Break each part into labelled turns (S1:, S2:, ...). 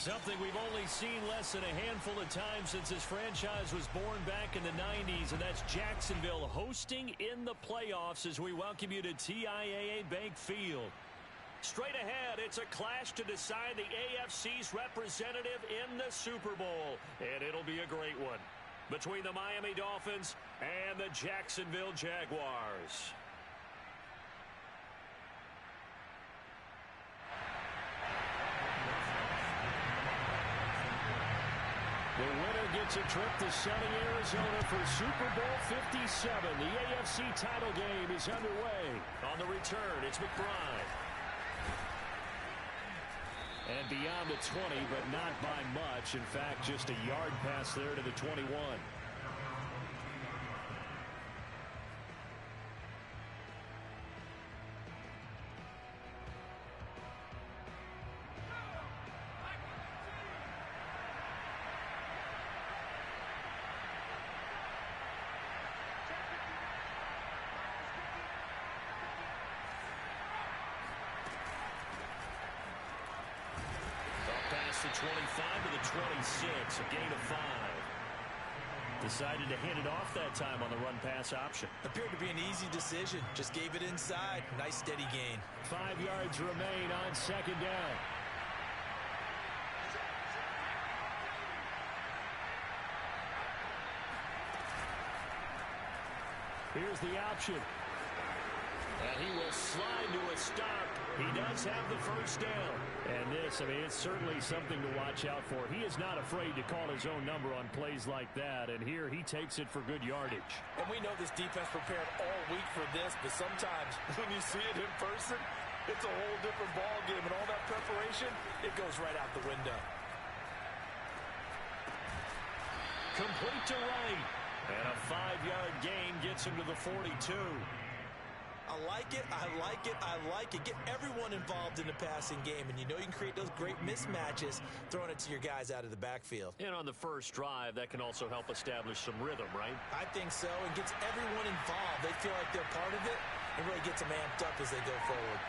S1: Something we've only seen less than a handful of times since this franchise was born back in the 90s, and that's Jacksonville hosting in the playoffs as we welcome you to TIAA Bank Field. Straight ahead, it's a clash to decide the AFC's representative in the Super Bowl, and it'll be a great one between the Miami Dolphins and the Jacksonville Jaguars. The winner gets a trip to sunny Arizona for Super Bowl 57. The AFC title game is underway. On the return, it's McBride. And beyond the 20, but not by much. In fact, just a yard pass there to the 21. The 25 to the 26, a gain of 5. Decided to hand it off that time on the run-pass option.
S2: Appeared to be an easy decision. Just gave it inside. Nice steady gain.
S1: 5 yards remain on second down. Here's the option. And he will slide to a stop. He does have the first down. And this, I mean, it's certainly something to watch out for. He is not afraid to call his own number on plays like that. And here he takes it for good yardage.
S2: And we know this defense prepared all week for this, but sometimes when you see it in person, it's a whole different ball game. And all that preparation, it goes right out the window.
S1: Complete to right. And a 5-yard gain gets him to the 42.
S2: I like it, I like it, I like it. Get everyone involved in the passing game, and you know you can create those great mismatches throwing it to your guys out of the backfield.
S1: And on the first drive, that can also help establish some rhythm, right?
S2: I think so, and gets everyone involved. They feel like they're part of it, and really gets them amped up as they go forward.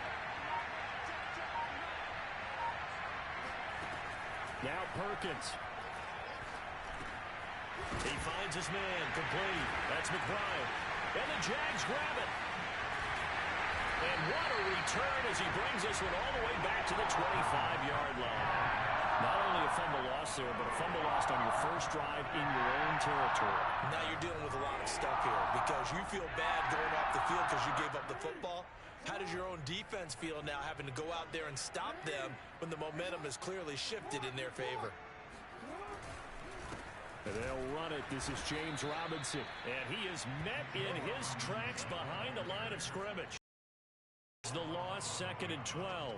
S1: Now Perkins. He finds his man, complete. That's McBride. And the Jags grab it. And what a return as he brings this one all the way back to the 25-yard line. Not only a fumble loss there, but a fumble lost on your first drive in your own territory.
S2: Now you're dealing with a lot of stuff here because you feel bad going off the field because you gave up the football. How does your own defense feel now having to go out there and stop them when the momentum has clearly shifted in their favor?
S1: And they'll run it. This is James Robinson. And he is met in his tracks behind the line of scrimmage. The loss, 2nd and 12.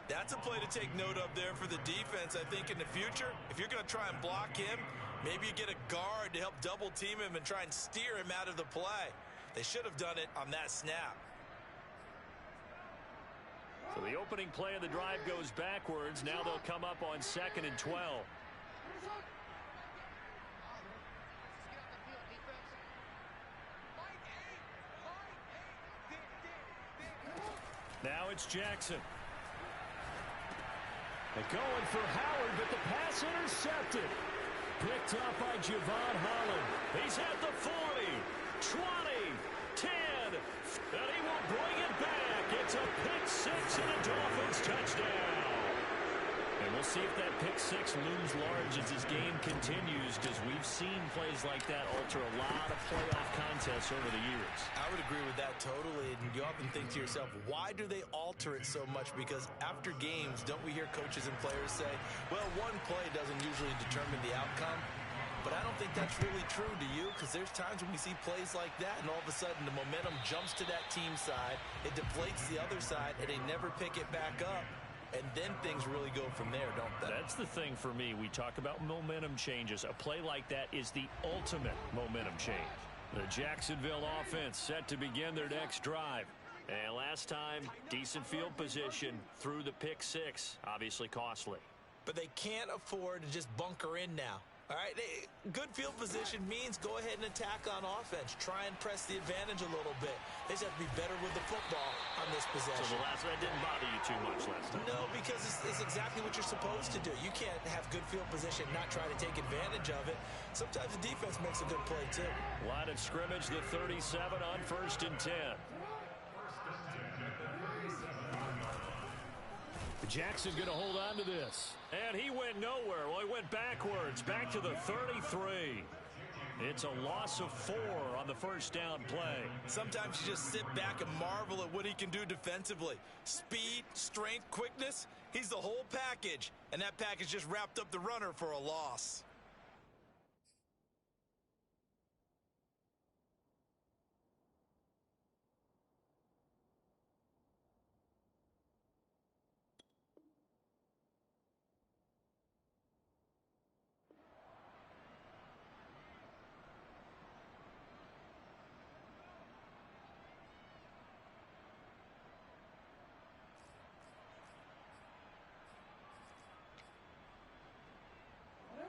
S2: That's a play to take note of there for the defense, I think, in the future. If you're going to try and block him, maybe you get a guard to help double team him and try and steer him out of the play. They should have done it on that snap.
S1: So the opening play of the drive goes backwards. Now they'll come up on 2nd and 12. Now it's Jackson. They're going for Howard, but the pass intercepted. Picked up by Javon Holland. He's at the 40, 20, 10, and he will bring it back. It's a pick six and a Dolphins touchdown. And we'll see if that pick six looms large as this game continues, because we've seen plays like that alter a lot of playoff contests over the years.
S2: I would agree with that totally, and you often think to yourself, why do they alter it so much? Because after games, don't we hear coaches and players say, well, one play doesn't usually determine the outcome? But I don't think that's really true, do you? Because there's times when we see plays like that, and all of a sudden the momentum jumps to that team side, it deflates the other side, and they never pick it back up. And then things really go from there, don't they?
S1: That's the thing for me. We talk about momentum changes. A play like that is the ultimate momentum change. The Jacksonville offense set to begin their next drive. And last time, decent field position through the pick six. Obviously costly.
S2: But they can't afford to just bunker in now. All right, good field position means go ahead and attack on offense. Try and press the advantage a little bit. They just have to be better with the football on this possession.
S1: So the last one didn't bother you too much last time?
S2: No, because it's exactly what you're supposed to do. You can't have good field position and not try to take advantage of it. Sometimes the defense makes a good play, too.
S1: Line of scrimmage, the 37 on 1st and 10. Jackson going to hold on to this. And he went nowhere. Well, he went backwards, back to the 33. It's a loss of 4 on the first down play.
S2: Sometimes you just sit back and marvel at what he can do defensively. Speed, strength, quickness, he's the whole package. And that package just wrapped up the runner for a loss.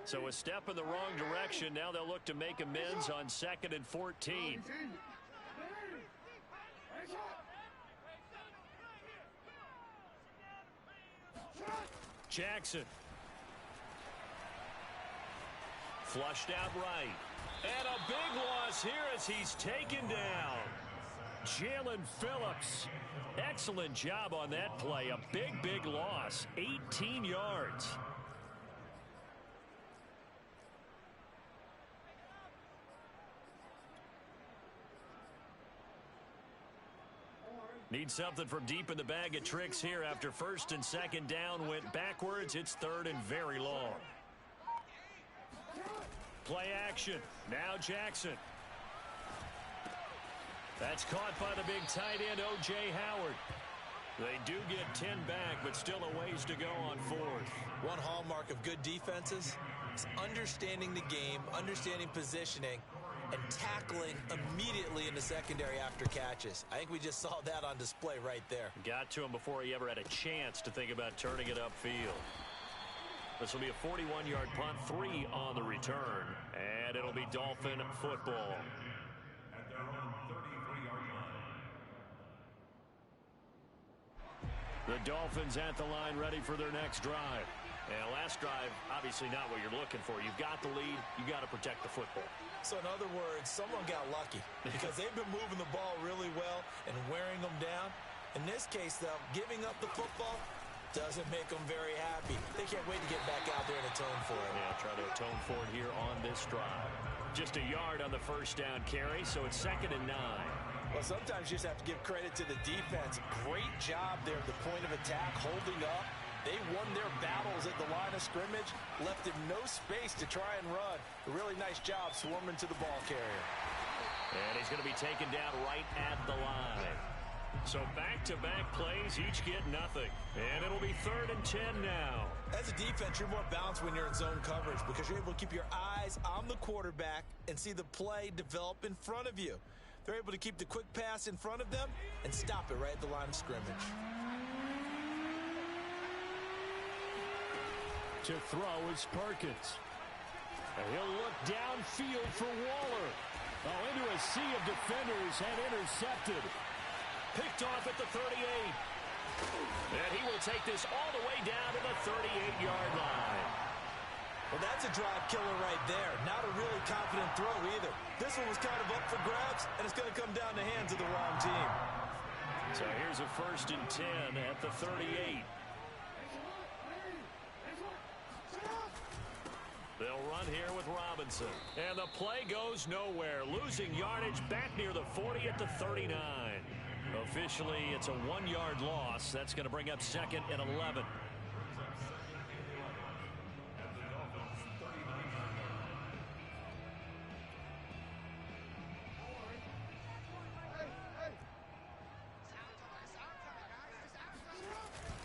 S1: So a step in the wrong direction. Now they'll look to make amends on 2nd and 14. Jackson. Flushed out right. And a big loss here as he's taken down. Jalen Phillips. Excellent job on that play. A big loss. 18 yards. Need something from deep in the bag of tricks here after 1st and 2nd down went backwards. It's 3rd and very long. Play action. Now Jackson. That's caught by the big tight end, O.J. Howard. They do get 10 back, but still a ways to go on 4th.
S2: One hallmark of good defenses is understanding the game, understanding positioning, and tackling immediately in the secondary after catches. I think we just saw that on display right there.
S1: Got to him before he ever had a chance to think about turning it upfield. This will be a 41-yard punt, 3 on the return, and it'll be Dolphin football. The Dolphins at the line ready for their next drive. And last drive, obviously not what you're looking for. You've got the lead. You got to protect the football.
S2: So in other words, someone got lucky because they've been moving the ball really well and wearing them down. In this case, though, giving up the football doesn't make them very happy. They can't wait to get back out there and atone for it.
S1: Yeah, try to atone for it here on this drive. Just a yard on the first down carry, so it's 2nd and 9.
S2: Well, sometimes you just have to give credit to the defense. Great job there at the point of attack, holding up. They won their battles at the line of scrimmage, left him no space to try and run. A really nice job swarming to the ball carrier.
S1: And he's going to be taken down right at the line. So back-to-back plays, each get nothing. And it'll be 3rd and 10 now.
S2: As a defense, you're more balanced when you're in zone coverage because you're able to keep your eyes on the quarterback and see the play develop in front of you. They're able to keep the quick pass in front of them and stop it right at the line of scrimmage.
S1: To throw is Perkins. And he'll look downfield for Waller. Oh, into a sea of defenders and intercepted. Picked off at the 38. And he will take this all the way down to the 38-yard line.
S2: Well, that's a drive killer right there. Not a really confident throw either. This one was kind of up for grabs, and it's going to come down the hands of the wrong team.
S1: So here's a 1st and 10 at the 38. They'll run here with Robinson. And the play goes nowhere. Losing yardage back near the 40 at the 39. Officially, it's a 1-yard loss. That's going to bring up 2nd and 11.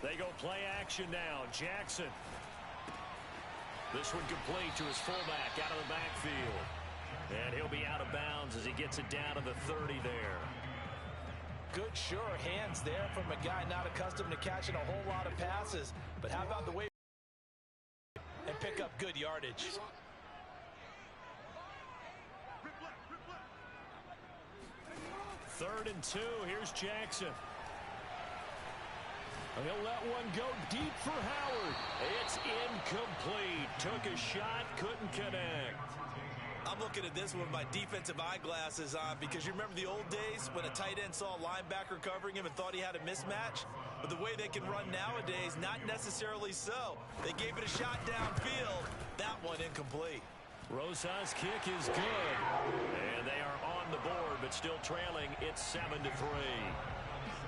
S1: They go play action now. Jackson. This one complete to his fullback out of the backfield. And he'll be out of bounds as he gets it down to the 30 there.
S2: Good, sure hands there from a guy not accustomed to catching a whole lot of passes. But how about the way and pick up good yardage?
S1: 3rd and 2. Here's Jackson. He'll let one go deep for Howard. It's incomplete. Took a shot, couldn't connect.
S2: I'm looking at this with my defensive eyeglasses on because you remember the old days when a tight end saw a linebacker covering him and thought he had a mismatch? But the way they can run nowadays, not necessarily so. They gave it a shot downfield. That one incomplete.
S1: Rosas' kick is good. And they are on the board, but still trailing. It's 7-3.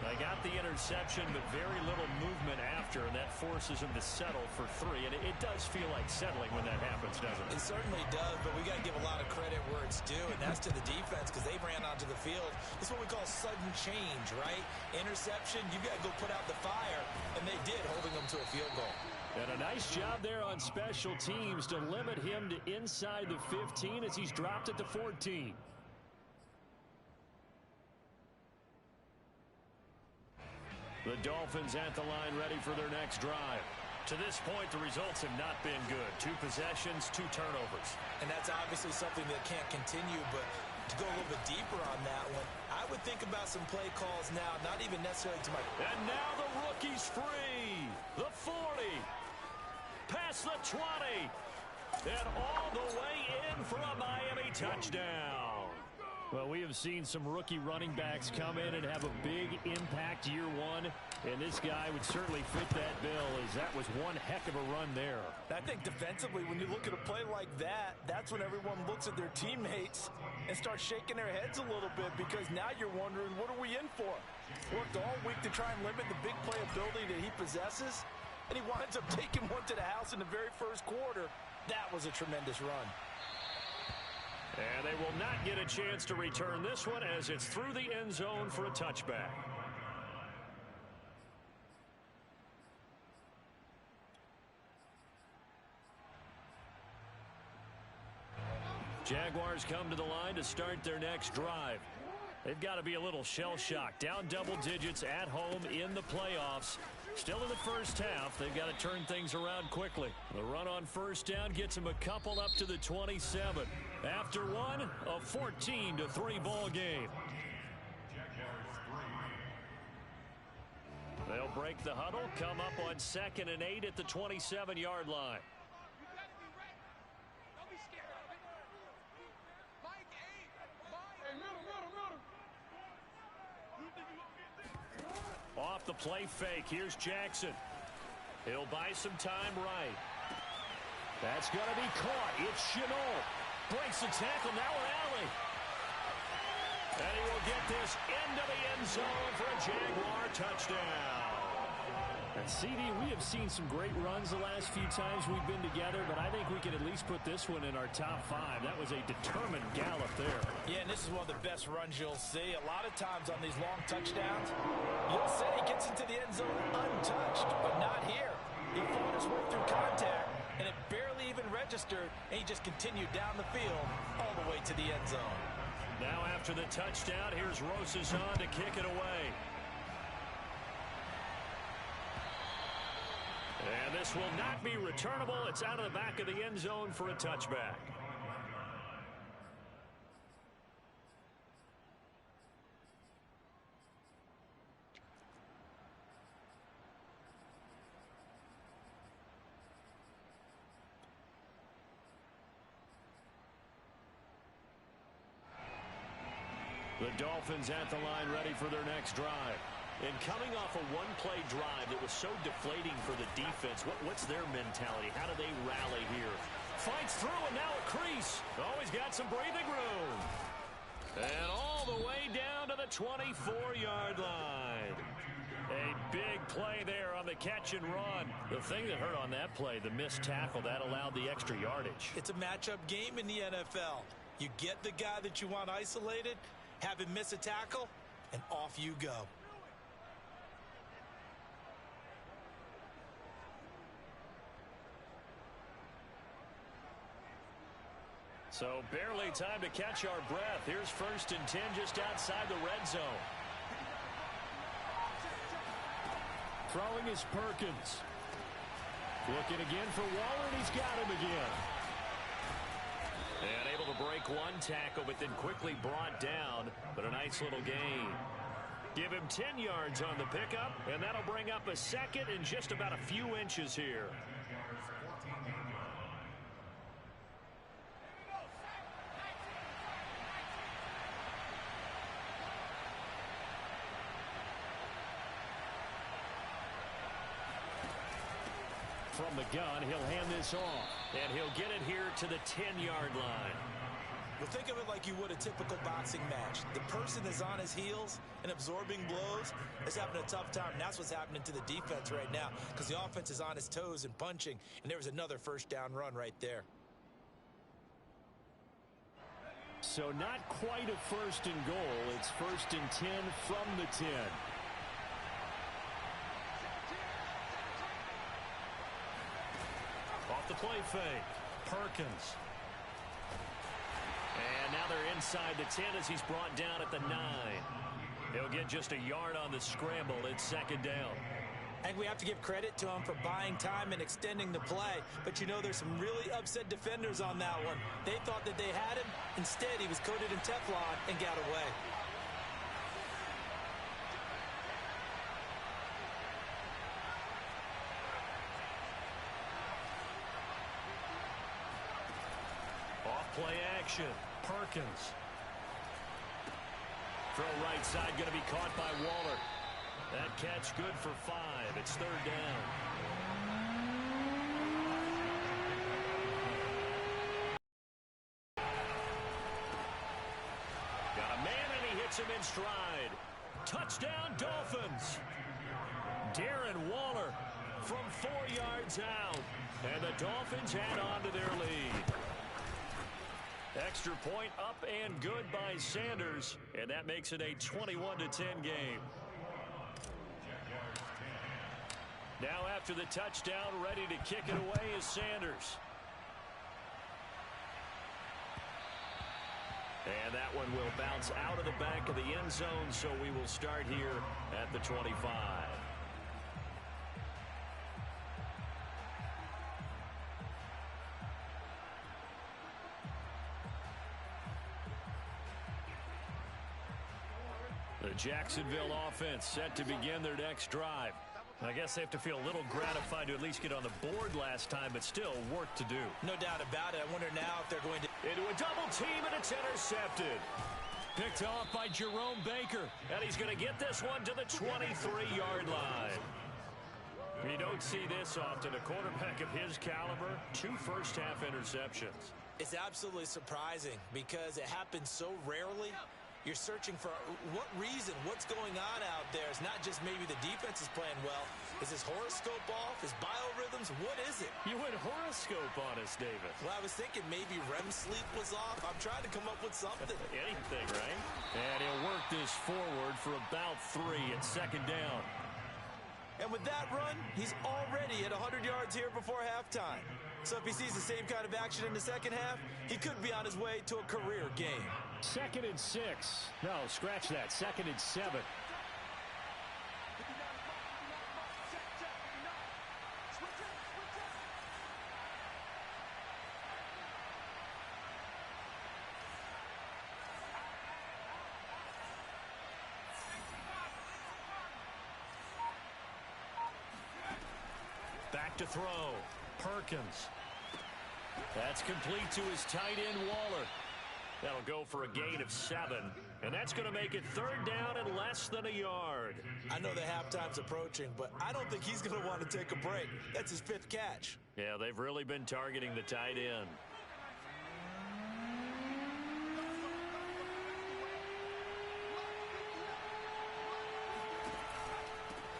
S1: They got the interception, but very little movement after, and that forces them to settle for 3. And it does feel like settling when that happens, doesn't it?
S2: It certainly does, but we got to give a lot of credit where it's due, and that's to the defense because they ran onto the field. It's what we call sudden change, right? Interception, you got to go put out the fire, and they did, holding them to a field goal.
S1: And a nice job there on special teams to limit him to inside the 15 as he's dropped at the 14. The Dolphins at the line ready for their next drive. To this point, the results have not been good. 2 possessions, 2 turnovers.
S2: And that's obviously something that can't continue, but to go a little bit deeper on that one, I would think about some play calls now, not even necessarily to my...
S1: And now the rookie's free. The 40. Past the 20. And all the way in for a Miami touchdown. Well, we have seen some rookie running backs come in and have a big impact year one, and this guy would certainly fit that bill, as that was one heck of a run there.
S2: I think defensively, when you look at a play like that, that's when everyone looks at their teammates and starts shaking their heads a little bit, because now you're wondering, what are we in for? Worked all week to try and limit the big play ability that he possesses, and he winds up taking one to the house in the very first quarter. That was a tremendous run.
S1: And they will not get a chance to return this one as it's through the end zone for a touchback. Jaguars come to the line to start their next drive. They've got to be a little shell-shocked. Down double digits at home in the playoffs. Still in the first half, they've got to turn things around quickly. The run on first down gets them a couple up to the 27. After one, a 14-3 ball game. They'll break the huddle, come up on 2nd and 8 at the 27-yard line. Off the play fake, here's Jackson. He'll buy some time right. That's going to be caught. It's Chenault. Breaks the tackle, now an alley. And he will get this into the end zone for a Jaguar touchdown. And CD, we have seen some great runs the last few times we've been together, but I think we can at least put this one in our top 5. That was a determined gallop there. Yeah, and this is one of the best runs you'll see. A lot of times on these long touchdowns, you'll say he gets into the end zone untouched, but not here. He fought his way through contact, and it barely even registered, and he just continued down the field all the way to the end zone. Now after the touchdown, here's Rosas on to kick it away. And this will not be returnable. It's out of the back of the end zone for a touchback. The Dolphins at the line ready for their next drive. And coming off a one-play drive that was so deflating for the defense, what's their mentality? How do they rally here? Fights through, and now a crease. Always got some breathing room. And all the way down to the 24-yard line. A big play there on the catch and run. The thing that hurt on that play, the missed tackle, that allowed the extra yardage. It's a matchup game in the NFL. You get the guy that you want isolated, have him miss a tackle, and off you go. So barely time to catch our breath. Here's 1st and 10 just outside the red zone. Throwing is Perkins. Looking again for Waller, and he's got him again. And able to to break one tackle, but then quickly brought down. But a nice little gain. Give him 10 yards on the pickup, and that'll bring up a second in just about a few inches here. From the gun, he'll hand this off, and he'll get it here to the 10-yard line.
S2: Well, think of it like you would a typical boxing match. The person is on his heels and absorbing blows is having a tough time. And that's what's happening to the defense right now because the offense is on his toes and punching. And there was another first down run right there.
S1: So not quite a first and goal. It's first and 10 from the 10. Off the play fake. Perkins. And now they're inside the 10 as he's brought down at the 9. He'll get just a yard on the scramble. It's second down.
S2: And we have to give credit to him for buying time and extending the play. But, you know, there's some really upset defenders on that one. They thought that they had him. Instead, he was coated in Teflon and got away.
S1: Play action. Perkins. Throw right side going to be caught by Waller. That catch good for 5. It's third down. Got a man and he hits him in stride. Touchdown Dolphins. Darren Waller from 4 yards out. And the Dolphins add on to their lead. Extra point up and good by Sanders, and that makes it a 21-10 game. Now after the touchdown, ready to kick it away is Sanders. And that one will bounce out of the back of the end zone, so we will start here at the 25. The Jacksonville offense set to begin their next drive. I guess they have to feel a little gratified to at least get on the board last time, but still work to do.
S2: No doubt about it. I wonder now if they're going to...
S1: Into a double team, and it's intercepted. Picked off by Jerome Baker, and he's going to get this one to the 23-yard line. You don't see this often. A quarterback of his caliber, 2 first-half interceptions.
S2: It's absolutely surprising because it happens so rarely. You're searching for what reason, what's going on out there. It's not just maybe the defense is playing well. Is his horoscope off? His biorhythms? What is it?
S1: You went horoscope on us, David.
S2: Well, I was thinking maybe REM sleep was off. I'm trying to come up with something.
S1: Anything, right? And he'll work this forward for about 3 at second down.
S2: And with that run, he's already at 100 yards here before halftime. So if he sees the same kind of action in the second half, he could be on his way to a career game.
S1: 2nd and 6. No, scratch that. 2nd and 7. Back to throw. Perkins. That's complete to his tight end, Waller. That'll go for a gain of 7. And that's going to make it third down and less than a yard.
S2: I know the halftime's approaching, but I don't think he's going to want to take a break. That's his 5th catch.
S1: Yeah, they've really been targeting the tight end.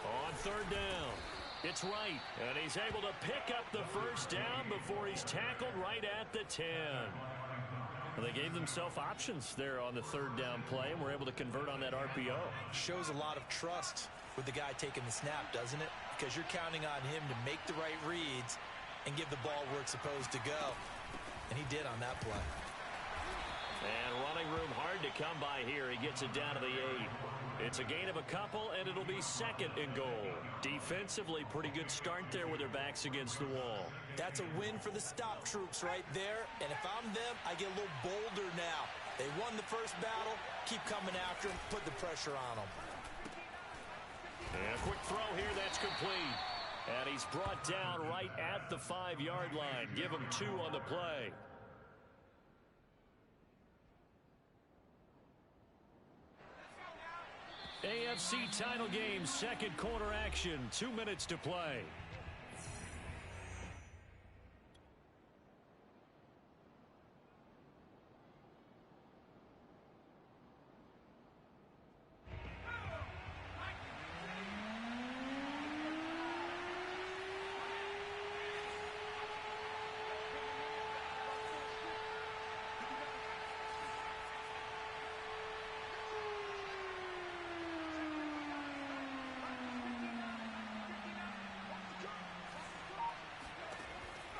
S1: On third down. It's right, and he's able to pick up the first down before he's tackled right at the 10. Well, they gave themselves options there on the third down play, and were able to convert on that RPO.
S2: Shows a lot of trust with the guy taking the snap, doesn't it? Because you're counting on him to make the right reads and give the ball where it's supposed to go. And he did on that play.
S1: And running room hard to come by here. He gets it down to the 8. It's a gain of a couple, and it'll be second and goal. Defensively, pretty good start there with their backs against the wall.
S2: That's a win for the stop troops right there. And if I'm them, I get a little bolder now. They won the first battle. Keep coming after them. Put the pressure on them.
S1: And a quick throw here. That's complete. And he's brought down right at the 5-yard line. Give him 2 on the play. AFC title game, second quarter action. 2 minutes to play.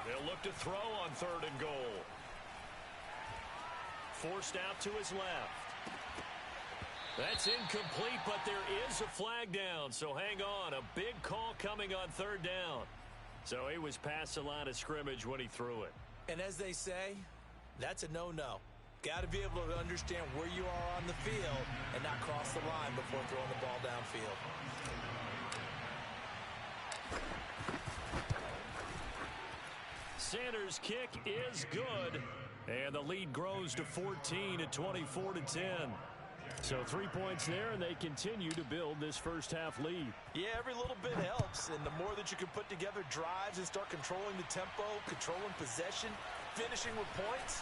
S1: They'll look to throw on 3rd and goal. Forced out to his left. That's incomplete, but there is a flag down, so hang on. A big call coming on 3rd down. So he was past the line of scrimmage when he threw it.
S2: And as they say, that's a no-no. Got to be able to understand where you are on the field and not cross the line before throwing the ball downfield.
S1: Sanders' kick is good, and the lead grows to 14 at 24-10. So 3 points there, and they continue to build this first half lead.
S2: Yeah, every little bit helps, and the more that you can put together drives and start controlling the tempo, controlling possession, finishing with points,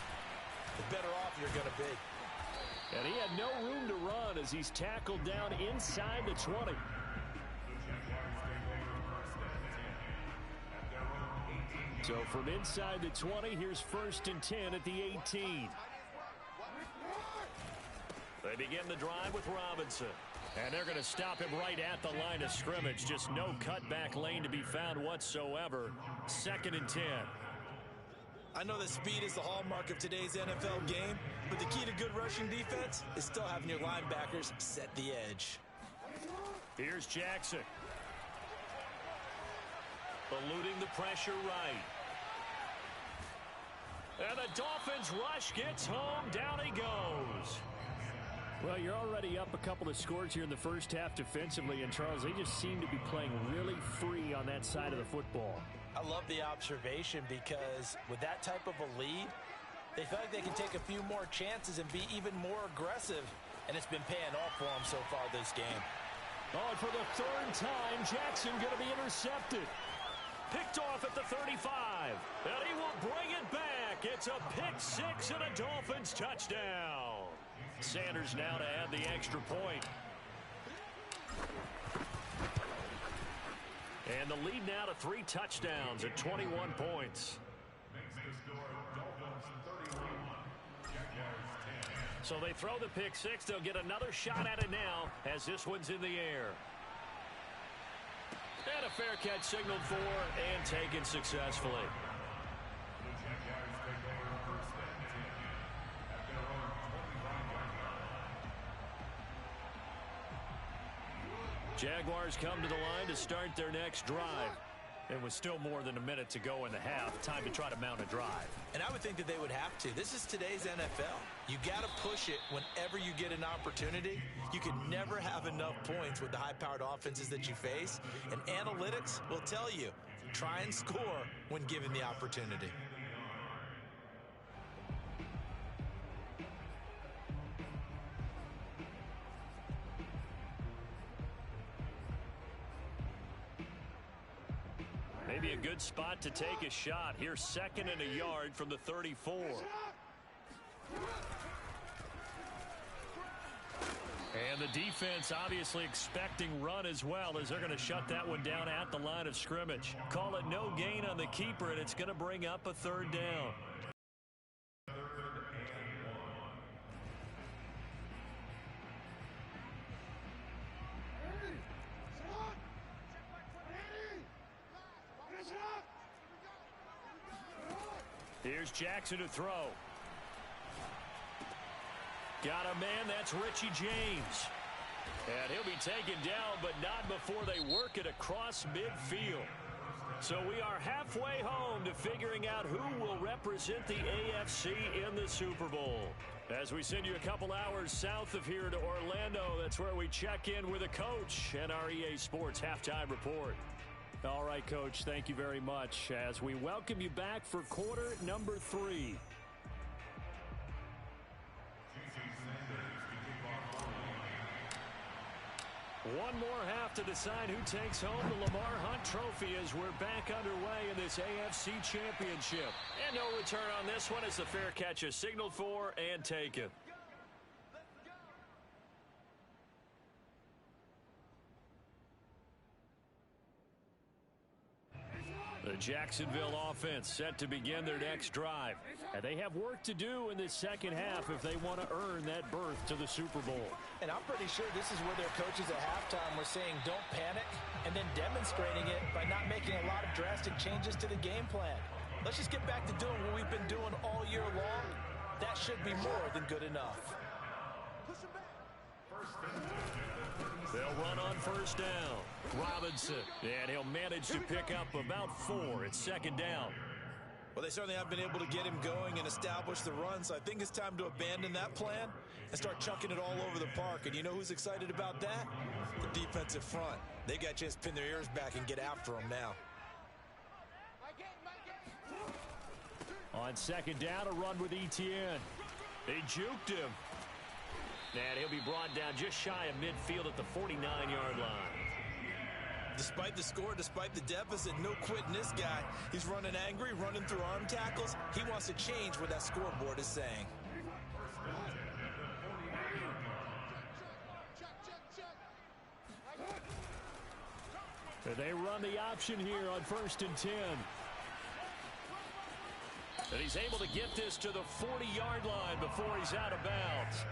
S2: the better off you're going to be.
S1: And he had no room to run as he's tackled down inside the 20. So from inside the 20, here's 1st and 10 at the 18. They begin the drive with Robinson. And they're going to stop him right at the line of scrimmage. Just no cutback lane to be found whatsoever. 2nd and 10.
S2: I know that speed is the hallmark of today's NFL game, but the key to good rushing defense is still having your linebackers set the edge.
S1: Here's Jackson. Eluding the pressure right. And the Dolphins rush gets home. Down he goes. Well, you're already up a couple of scores here in the first half defensively, and Charles, they just seem to be playing really free on that side of the football.
S2: I love the observation because with that type of a lead, they feel like they can take a few more chances and be even more aggressive, and it's been paying off for them so far this game.
S1: Oh, and for the 3rd time, Jackson going to be intercepted. Picked off at the 35, and he will bring it back. It's a pick 6 and a Dolphins touchdown. Sanders now to add the extra point. And the lead now to 3 touchdowns at 21 points. So they throw the pick 6. They'll get another shot at it now as this one's in the air. And a fair catch signaled for and taken successfully. Jaguars come to the line to start their next drive. And with still more than a minute to go in the half, time to try to mount a drive.
S2: And I would think that they would have to. This is today's NFL. You got to push it whenever you get an opportunity. You can never have enough points with the high-powered offenses that you face. And analytics will tell you, try and score when given the opportunity.
S1: Maybe a good spot to take a shot. Here's 2nd and a yard from the 34. And the defense obviously expecting run as well as they're going to shut that one down at the line of scrimmage. Call it no gain on the keeper, and it's going to bring up a 3rd down. Here's Jackson to throw. Got a man, that's Richie James. And he'll be taken down, but not before they work it across midfield. So we are halfway home to figuring out who will represent the AFC in the Super Bowl. As we send you a couple hours south of here to Orlando, that's where we check in with a coach and our EA Sports Halftime Report. All right, Coach, thank you very much as we welcome you back for quarter number 3. One more half to decide who takes home the Lamar Hunt Trophy as we're back underway in this AFC Championship. And no return on this one as the fair catch is signaled for and taken. The Jacksonville offense set to begin their next drive. And they have work to do in this second half if they want to earn that berth to the Super Bowl.
S2: And I'm pretty sure this is where their coaches at halftime were saying don't panic and then demonstrating it by not making a lot of drastic changes to the game plan. Let's just get back to doing what we've been doing all year long. That should be more than good enough.
S1: They'll run on first down. Robinson, and he'll manage to pick up about 4. It's second down.
S2: Well, they certainly have been able to get him going and establish the run, so I think it's time to abandon that plan and start chunking it all over the park. And you know who's excited about that? The defensive front. They got a chance to pin their ears back and get after him now.
S1: On second down, a run with Etienne. They juked him. And he'll be brought down just shy of midfield at the 49-yard line.
S2: Despite the score, despite the deficit, no quitting this guy. He's running angry, running through arm tackles. He wants to change what that scoreboard is saying.
S1: They run the option here on 1st and 10. And he's able to get this to the 40-yard line before he's out of bounds.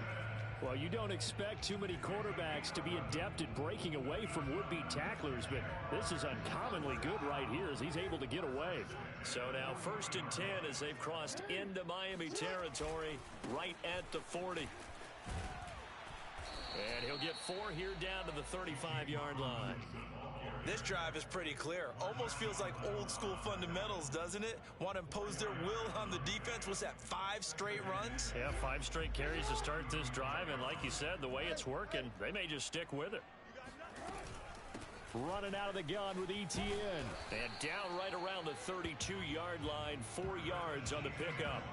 S1: Well, you don't expect too many quarterbacks to be adept at breaking away from would-be tacklers, but this is uncommonly good right here as he's able to get away. So now 1st and 10 as they've crossed into Miami territory right at the 40. And he'll get 4 here down to the 35-yard line.
S2: This drive is pretty clear. Almost feels like old school fundamentals, doesn't it? Want to impose their will on the defense. What's that, 5 straight runs?
S1: Yeah, 5 straight carries to start this drive. And like you said, the way it's working, they may just stick with it. Running out of the gun with Etienne. And down right around the 32-yard line, 4 yards on the pickup.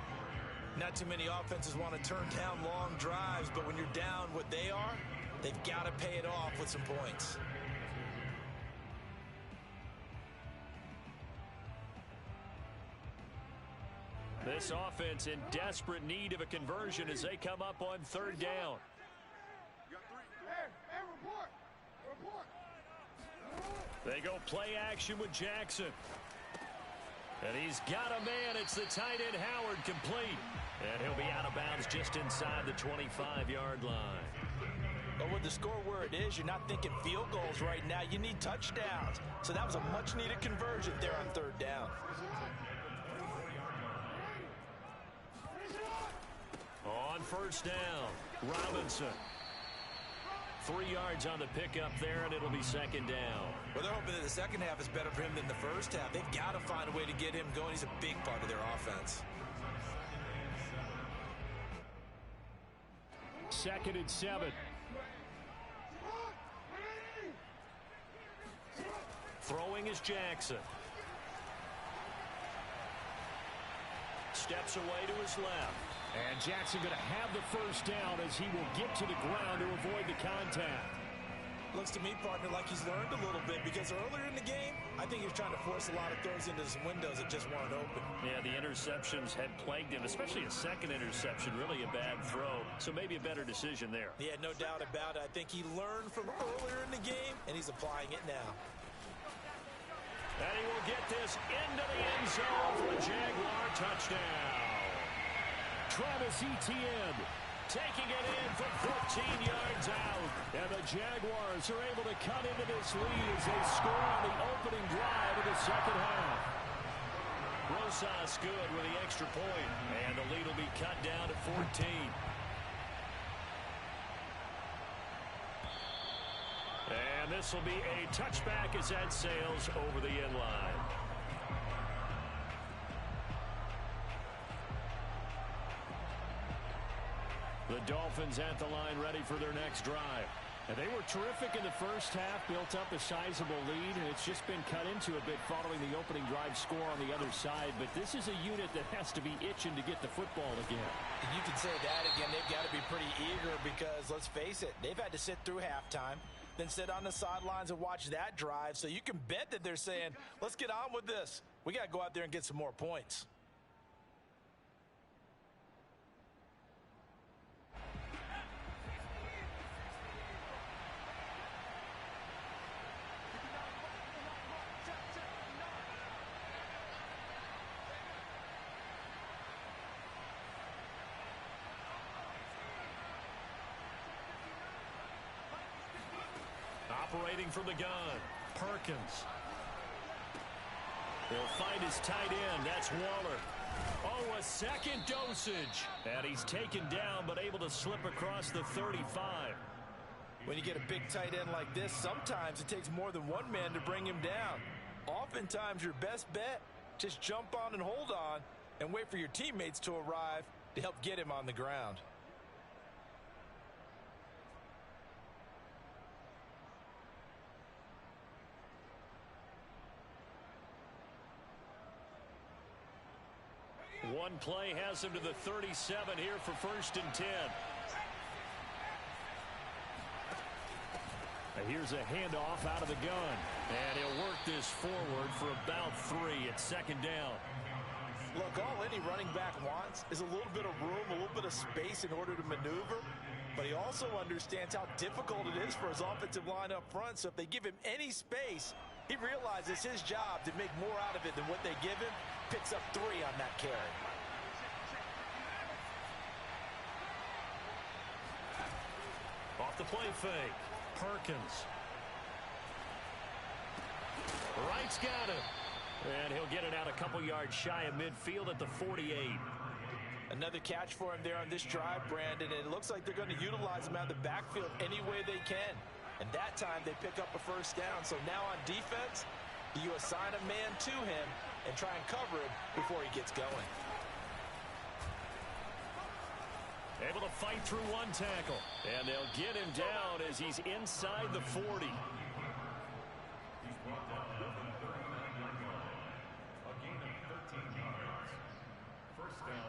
S2: Not too many offenses want to turn down long drives, but when you're down what they are, they've got to pay it off with some points.
S1: This offense in desperate need of a conversion as they come up on 3rd down. They go play action with Jackson. And he's got a man. It's the tight end Howard complete. And he'll be out of bounds just inside the 25-yard line.
S2: But with the score where it is, you're not thinking field goals right now. You need touchdowns. So that was a much-needed conversion there on 3rd down.
S1: On 1st down, Robinson. 3 yards on the pickup there, and it'll be 2nd down.
S2: Well, they're hoping that the second half is better for him than the first half. They've got to find a way to get him going. He's a big part of their offense.
S1: 2nd and 7. Throwing is Jackson. Steps away to his left. And Jackson going to have the 1st down as he will get to the ground to avoid the contact.
S2: Looks to me, partner, like he's learned a little bit because earlier in the game, I think he was trying to force a lot of throws into some windows that just weren't open.
S1: Yeah, the interceptions had plagued him, especially a 2nd interception, really a bad throw. So maybe a better decision there.
S2: Yeah, no doubt about it. I think he learned from earlier in the game, and he's applying it now.
S1: And he will get this into the end zone for a Jaguar touchdown. Travis Etienne taking it in from 14 yards out. And the Jaguars are able to cut into this lead as they score on the opening drive of the second half. Rosas good with the extra point. And the lead will be cut down to 14. And this will be a touchback as that sails over the end line. The Dolphins at the line ready for their next drive. And they were terrific in the first half, built up a sizable lead, and it's just been cut into a bit following the opening drive score on the other side. But this is a unit that has to be itching to get the football again.
S2: You can say that again. They've got to be pretty eager because, let's face it, they've had to sit through halftime, then sit on the sidelines and watch that drive. So you can bet that they're saying, let's get on with this. We got to go out there and get some more points.
S1: Operating from the gun, Perkins. He'll find his tight end. That's Waller. Oh, a second dosage. And he's taken down, but able to slip across the 35.
S2: When you get a big tight end like this, sometimes it takes more than one man to bring him down. Oftentimes, your best bet, just jump on and hold on and wait for your teammates to arrive to help get him on the ground.
S1: One play has him to the 37 here for 1st and 10. Here's a handoff out of the gun. And he'll work this forward for about 3 at 2nd down.
S2: Look, all any running back wants is a little bit of room, a little bit of space in order to maneuver. But he also understands how difficult it is for his offensive line up front. So if they give him any space, he realizes his job to make more out of it than what they give him. Picks up 3 on that carry.
S1: Off the play fake. Perkins. Wright's got it. And he'll get it out a couple yards shy of midfield at the 48.
S2: Another catch for him there on this drive, Brandon. And it looks like they're going to utilize him out of the backfield any way they can. And that time they pick up a 1st down. So now on defense, you assign a man to him and try and cover him before he gets going.
S1: Able to fight through one tackle. And they'll get him down as he's inside the 40.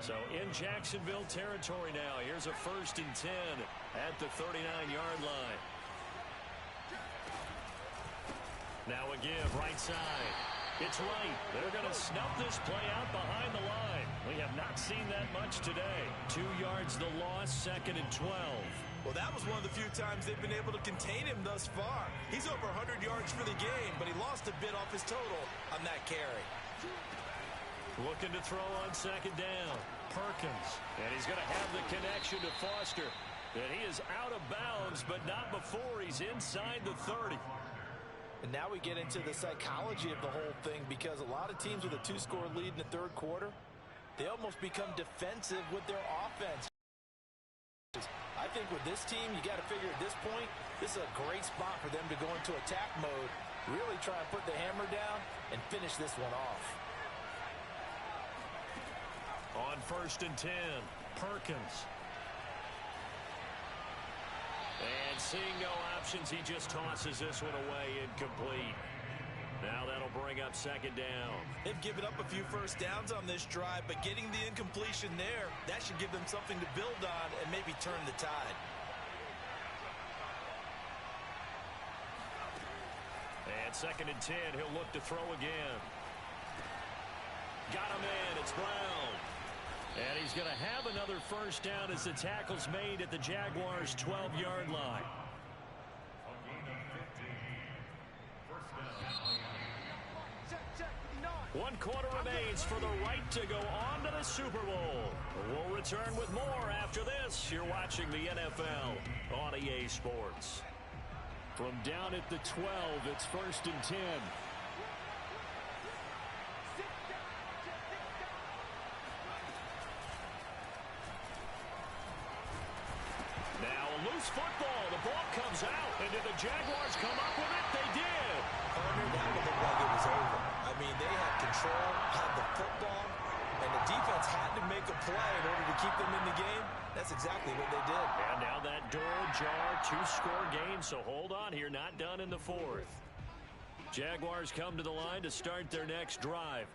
S1: So in Jacksonville territory now. Here's a 1st and 10 at the 39-yard line. Now a give right side. It's right. They're going to snuff this play out behind the line. We have not seen that much today. 2 yards the loss, 2nd and 12.
S2: Well, that was one of the few times they've been able to contain him thus far. He's over 100 yards for the game, but he lost a bit off his total on that carry.
S1: Looking to throw on 2nd down. Perkins. And he's going to have the connection to Foster. And he is out of bounds, but not before he's inside the 30.
S2: And now we get into the psychology of the whole thing, because a lot of teams with a 2-score lead in the 3rd quarter, they almost become defensive with their offense. I think with this team, you got to figure at this point, this is a great spot for them to go into attack mode, really try and put the hammer down and finish this one off.
S1: On 1st and 10, Perkins. And seeing no options, he just tosses this one away incomplete. Now that'll bring up 2nd down.
S2: They've given up a few 1st downs on this drive, but getting the incompletion there, that should give them something to build on and maybe turn the tide.
S1: And 2nd and 10, he'll look to throw again. Got him in, it's Brown. And he's going to have another 1st down as the tackle's made at the Jaguars' 12-yard line. One quarter remains for the right to go on to the Super Bowl. We'll return with more after this. You're watching the NFL on EA Sports. From down at the 12, it's 1st and 10. football. The ball comes out. And did the Jaguars come up with it? They did.
S2: Partner, that would look like it was over. I mean, they had control, had the football, and the defense had to make a play in order to keep them in the game. That's exactly what they did.
S1: And now that door ajar, 2-score game, so hold on here, not done in the fourth. Jaguars come to the line to start their next drive.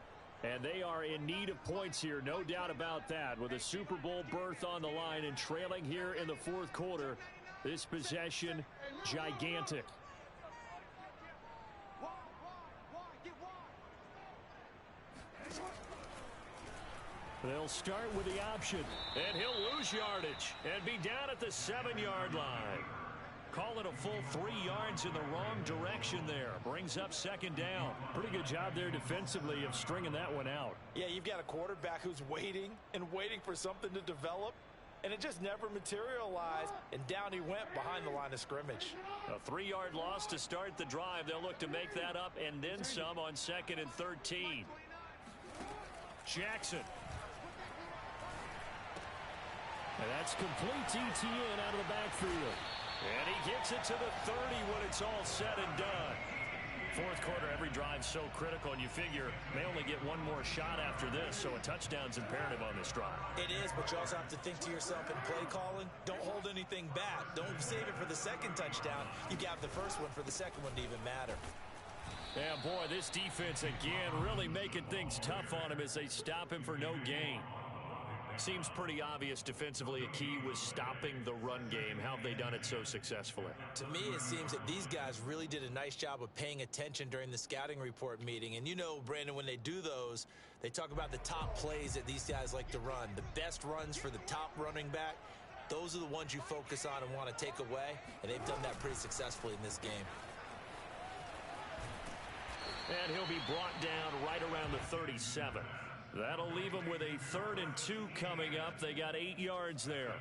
S1: And they are in need of points here, no doubt about that. With a Super Bowl berth on the line and trailing here in the fourth quarter, this possession, gigantic. They'll start with the option, and he'll lose yardage and be down at the 7-yard line. Call it a full 3 yards in the wrong direction there. Brings up second down. Pretty good job there defensively of stringing that one out.
S2: Yeah, you've got a quarterback who's waiting and waiting for something to develop, and it just never materialized, and down he went behind the line of scrimmage.
S1: A 3-yard loss to start the drive. They'll look to make that up and then some on 2nd and 13. Jackson. And that's complete ETN out of the backfield. And he gets it to the 30 when it's all said and done. Fourth quarter, every drive so critical, and you figure they only get one more shot after this, so a touchdown's imperative on this drive.
S2: It is, but you also have to think to yourself in play calling, don't hold anything back. Don't save it for the second touchdown. You got the first one for the second one to even matter.
S1: Yeah, boy, this defense again really making things tough on him as they stop him for no gain. Seems pretty obvious defensively a key was stopping the run game. How have they done it so successfully?
S2: To me, it seems that these guys really did a nice job of paying attention during the scouting report meeting. And you know, Brandon, when they do those, they talk about the top plays that these guys like to run. The best runs for the top running back, those are the ones you focus on and want to take away. And they've done that pretty successfully in this game.
S1: And he'll be brought down right around the 37. That'll leave them with a 3rd and 2 coming up. They got 8 yards there.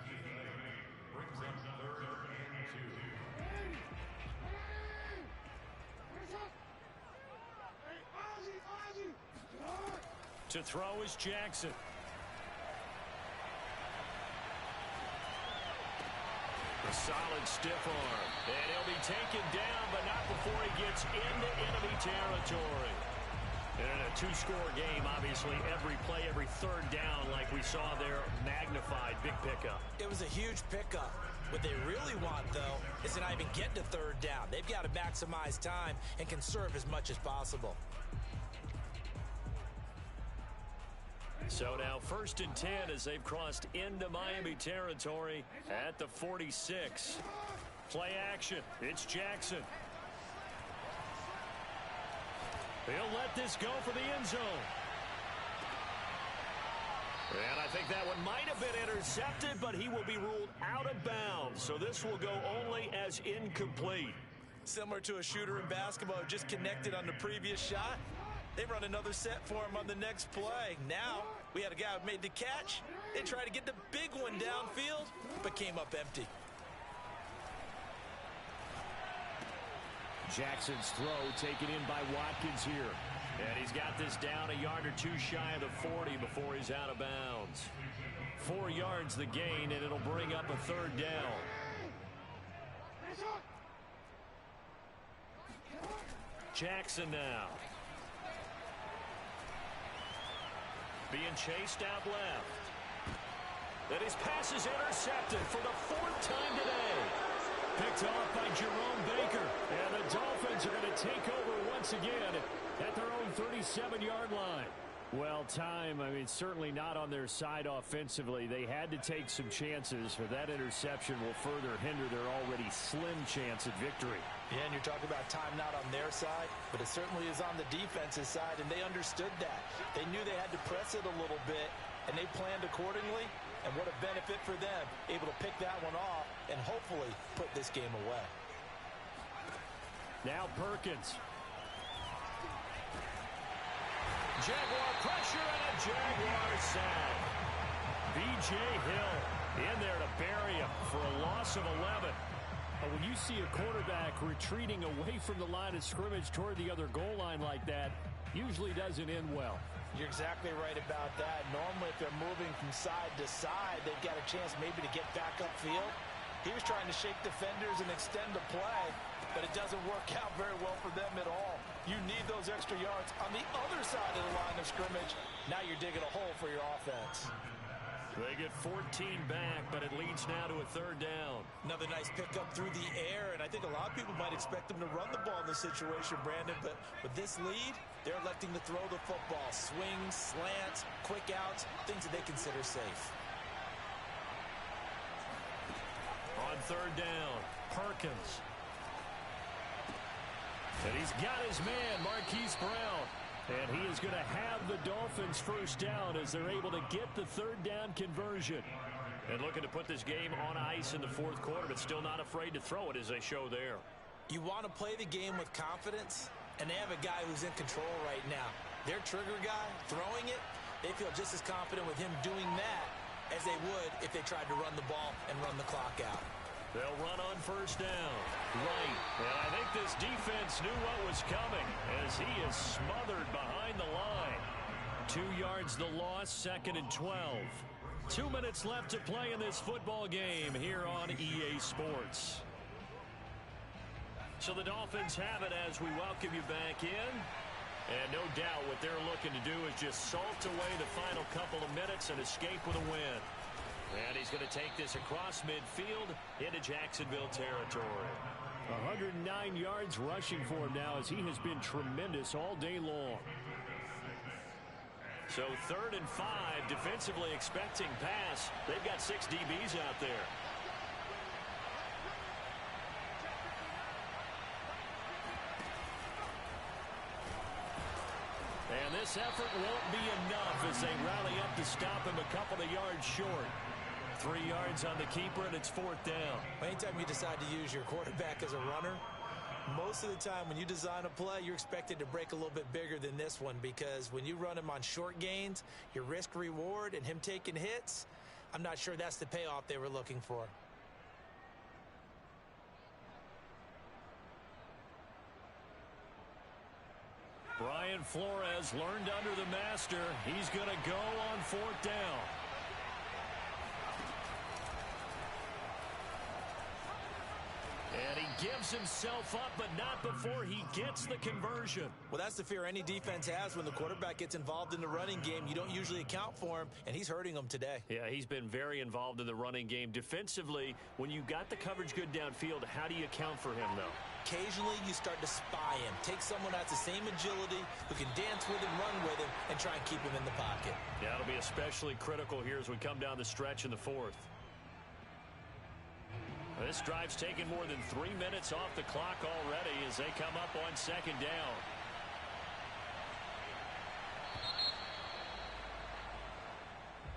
S1: To throw is Jackson. A solid stiff arm. And he'll be taken down, but not before he gets into enemy territory. And in a 2-score game, obviously, every play, every 3rd down, like we saw there, magnified, big pickup.
S2: It was a huge pickup. What they really want, though, is to not even get to 3rd down. They've got to maximize time and conserve as much as possible.
S1: So now 1st and 10 as they've crossed into Miami territory at the 46. Play action. It's Jackson. He'll let this go for the end zone. And I think that one might have been intercepted, but he will be ruled out of bounds. So this will go only as incomplete.
S2: Similar to a shooter in basketball who just connected on the previous shot. They run another set for him on the next play. Now, we had a guy who made the catch. They tried to get the big one downfield, but came up empty.
S1: Jackson's throw taken in by Watkins here. And he's got this down a yard or 2 shy of the 40 before he's out of bounds. 4 yards the gain, and it'll bring up a 3rd down. Jackson now. Being chased out left. Then his pass is intercepted for the 4th time today. Picked off by Jerome Baker. And the Dolphins are going to take over once again at their own 37-yard line. Well, time, I mean, certainly not on their side offensively. They had to take some chances, but that interception will further hinder their already slim chance at victory.
S2: Yeah, and you're talking about time not on their side, but it certainly is on the defense's side, and they understood that. They knew they had to press it a little bit, and they planned accordingly. And what a benefit for them, able to pick that one off and hopefully put this game away.
S1: Now Perkins. Jaguar pressure and a Jaguar sack. B.J. Hill in there to bury him for a loss of 11. But when you see a quarterback retreating away from the line of scrimmage toward the other goal line like that, usually doesn't end well.
S2: You're exactly right about that. Normally, if they're moving from side to side, they've got a chance maybe to get back upfield. He was trying to shake defenders and extend the play, but it doesn't work out very well for them at all. You need those extra yards on the other side of the line of scrimmage. Now you're digging a hole for your offense.
S1: They get 14 back, but it leads now to a third down.
S2: Another nice pickup through the air, and I think a lot of people might expect them to run the ball in this situation, Brandon, but with this lead, they're electing to throw the football. Swings, slants, quick outs, things that they consider safe.
S1: On third down, Perkins. And he's got his man, Marquise Brown. And he is going to have the Dolphins first down as they're able to get the third down conversion. And looking to put this game on ice in the fourth quarter, but still not afraid to throw it as they show there.
S2: You want to play the game with confidence, and they have a guy who's in control right now. Their trigger guy, throwing it, they feel just as confident with him doing that as they would if they tried to run the ball and run the clock out.
S1: They'll run on first down. Right. And I think this defense knew what was coming as he is smothered behind the line. 2 yards the loss, 2nd and 12. 2 minutes left to play in this football game here on EA Sports. So the Dolphins have it as we welcome you back in. And no doubt what they're looking to do is just salt away the final couple of minutes and escape with a win. And he's going to take this across midfield into Jacksonville territory. 109 yards rushing for him now as he has been tremendous all day long. So 3rd and 5, defensively expecting pass. They've got 6 DBs out there. And this effort won't be enough as they rally up to stop him a couple of yards short. 3 yards on the keeper, and it's 4th down.
S2: Anytime you decide to use your quarterback as a runner, most of the time when you design a play, you're expected to break a little bit bigger than this one, because when you run him on short gains, your risk-reward and him taking hits, I'm not sure that's the payoff they were looking for.
S1: Brian Flores learned under the master. He's going to go on 4th down. And he gives himself up, but not before he gets the conversion.
S2: Well, that's the fear any defense has when the quarterback gets involved in the running game. You don't usually account for him, and he's hurting them today.
S1: Yeah, he's been very involved in the running game. Defensively, when you got the coverage good downfield, how do you account for him, though?
S2: Occasionally, you start to spy him. Take someone that's the same agility, who can dance with him, run with him, and try and keep him in the pocket.
S1: Yeah, it'll be especially critical here as we come down the stretch in the 4th. This drive's taken more than 3 minutes off the clock already as they come up on 2nd down.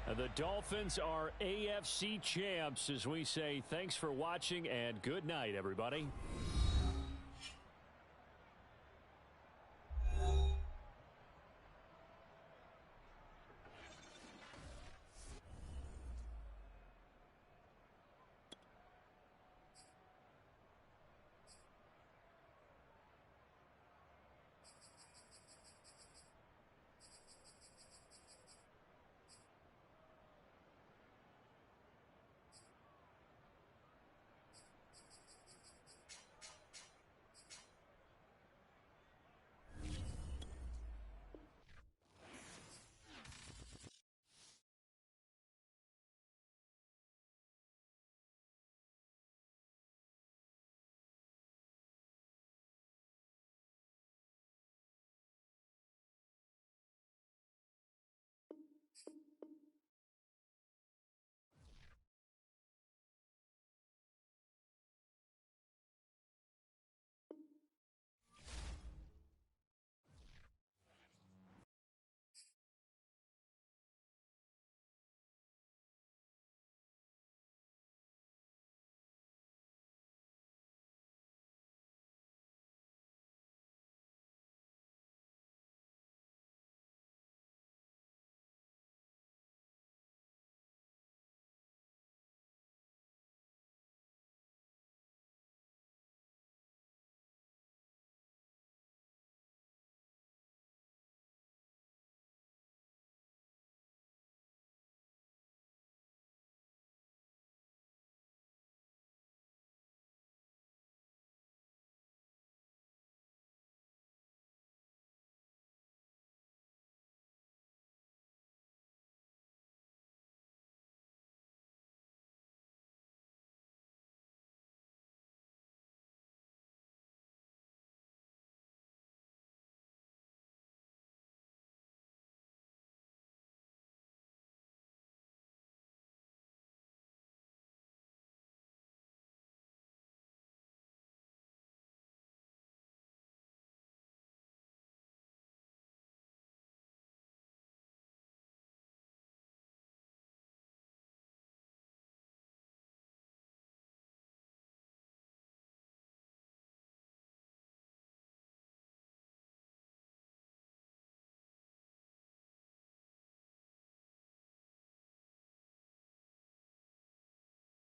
S1: And the Dolphins are AFC champs as we say thanks for watching and good night, everybody.